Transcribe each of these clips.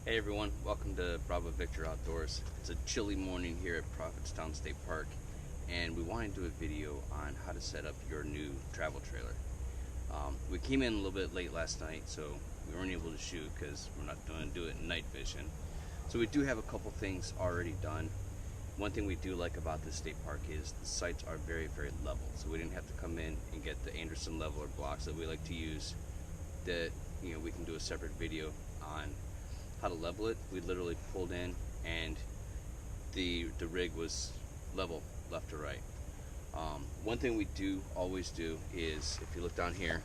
Hey everyone, welcome to Bravo Victor Outdoors. It's a chilly morning here at Prophetstown State Park, and we wanted to do a video on how to set up your new travel trailer. We came in a little bit late last night, so we weren't able to shoot because we're not going to do it in night vision. So we do have a couple things already done. One thing we do like about this state park is the sites are very, very level. So we didn't have to come in and get the Anderson leveler blocks that we like to use. That we can do a separate video on how to level it. We literally pulled in and the rig was level left to right. One thing we do always do is, if you look down here,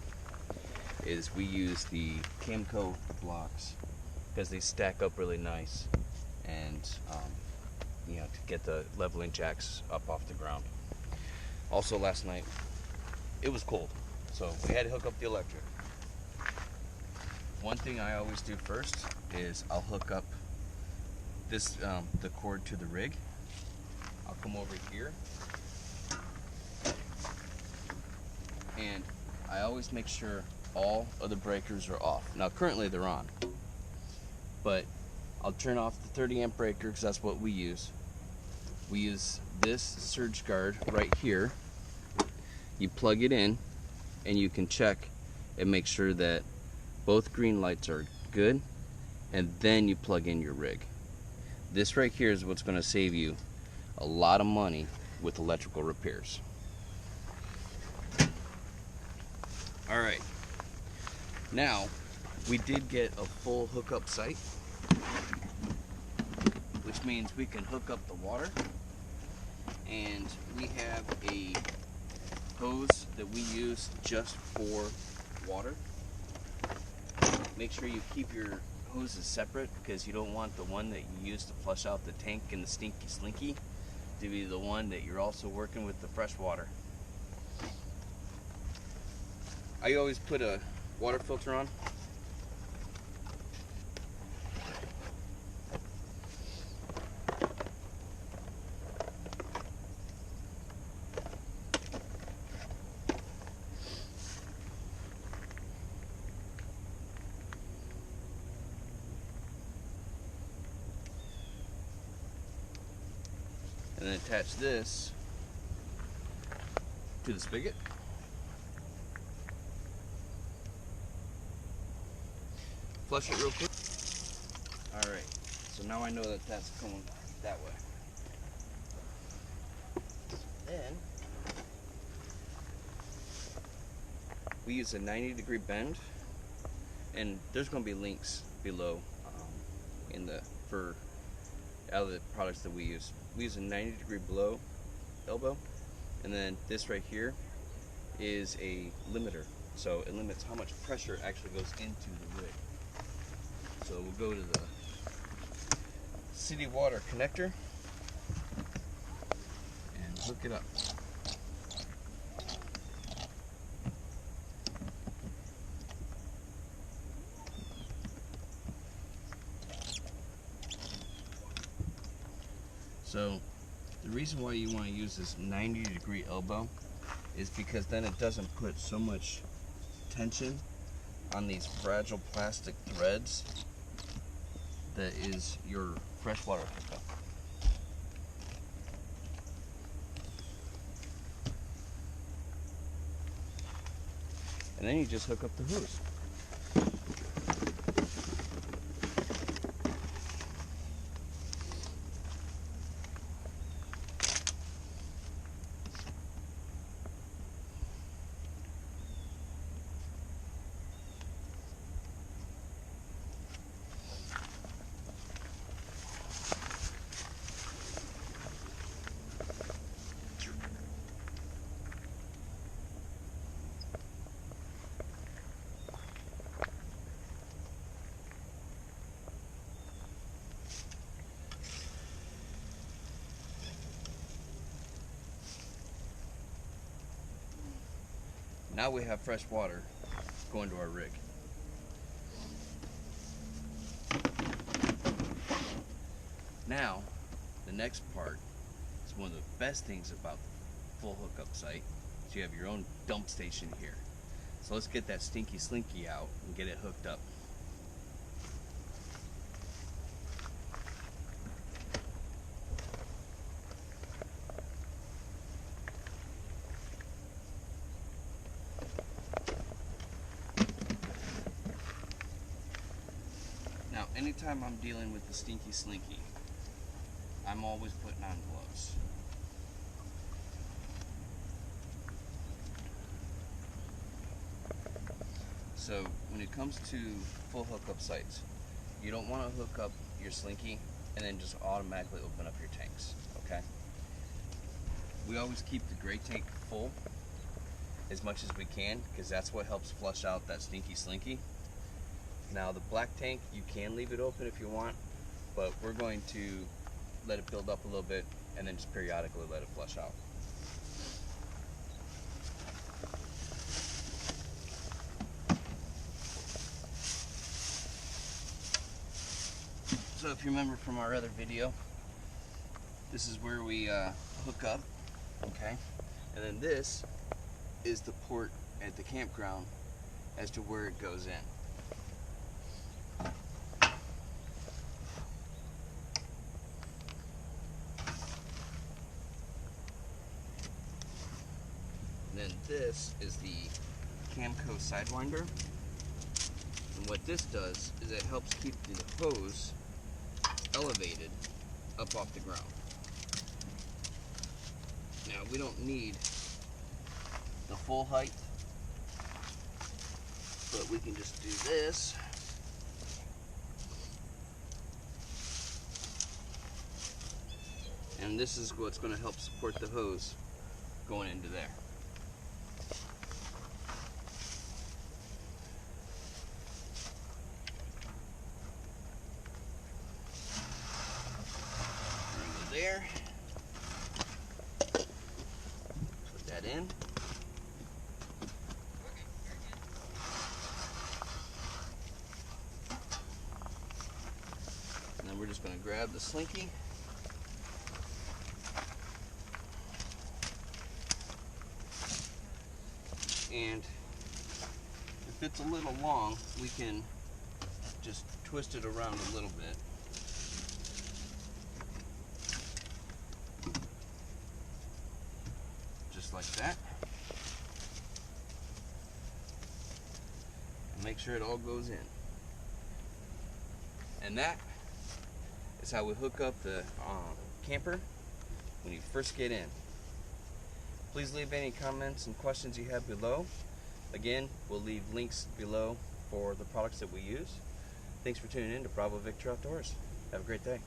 is we use the Camco blocks because they stack up really nice, and to get the leveling jacks up off the ground. Also, last night it was cold, so we had to hook up the electric. One thing I always do first is I'll hook up this the cord to the rig. I'll come over here, and I always make sure all of the breakers are off. Now currently they're on, but I'll turn off the 30 amp breaker because that's what we use. We use this surge guard right here. You plug it in and you can check and make sure that both green lights are good, and then you plug in your rig. This right here is what's going to save you a lot of money with electrical repairs. Alright, now we did get a full hookup site, which means we can hook up the water, and we have a hose that we use just for water. Make sure you keep your hoses separate because you don't want the one that you use to flush out the tank and the stinky slinky to be the one that you're also working with the fresh water. I always put a water filter on. And then attach this to the spigot. Flush it real quick. Alright, so now I know that that's going that way. Then we use a 90-degree bend, and there's going to be links below for out of the products that we use. We use a 90-degree blow elbow, and then this right here is a limiter, so it limits how much pressure actually goes into the rig. So we'll go to the city water connector and hook it up. So the reason why you want to use this 90-degree elbow is because then it doesn't put so much tension on these fragile plastic threads that is your freshwater hookup. And then you just hook up the hose. Now we have fresh water going to our rig. Now, the next part is one of the best things about the full hookup site. So you have your own dump station here. So let's get that stinky slinky out and get it hooked up. Now, anytime I'm dealing with the stinky slinky, I'm always putting on gloves. So when it comes to full hookup sites, you don't want to hook up your slinky and then just automatically open up your tanks, okay? We always keep the gray tank full as much as we can, because that's what helps flush out that stinky slinky. Now the black tank, you can leave it open if you want, but we're going to let it build up a little bit and then just periodically let it flush out. So if you remember from our other video, this is where we hook up, okay? And then this is the port at the campground as to where it goes in. And then this is the Camco Sidewinder. And what this does is it helps keep the hose elevated up off the ground. Now we don't need the full height, but we can just do this. And this is what's going to help support the hose going into there. There. Put that in. And then we're just going to grab the slinky. And if it's a little long, we can just twist it around a little bit. Just like that. And make sure it all goes in. And that is how we hook up the camper when you first get in. Please leave any comments and questions you have below. Again, we'll leave links below for the products that we use. Thanks for tuning in to Bravo Victor Outdoors. Have a great day.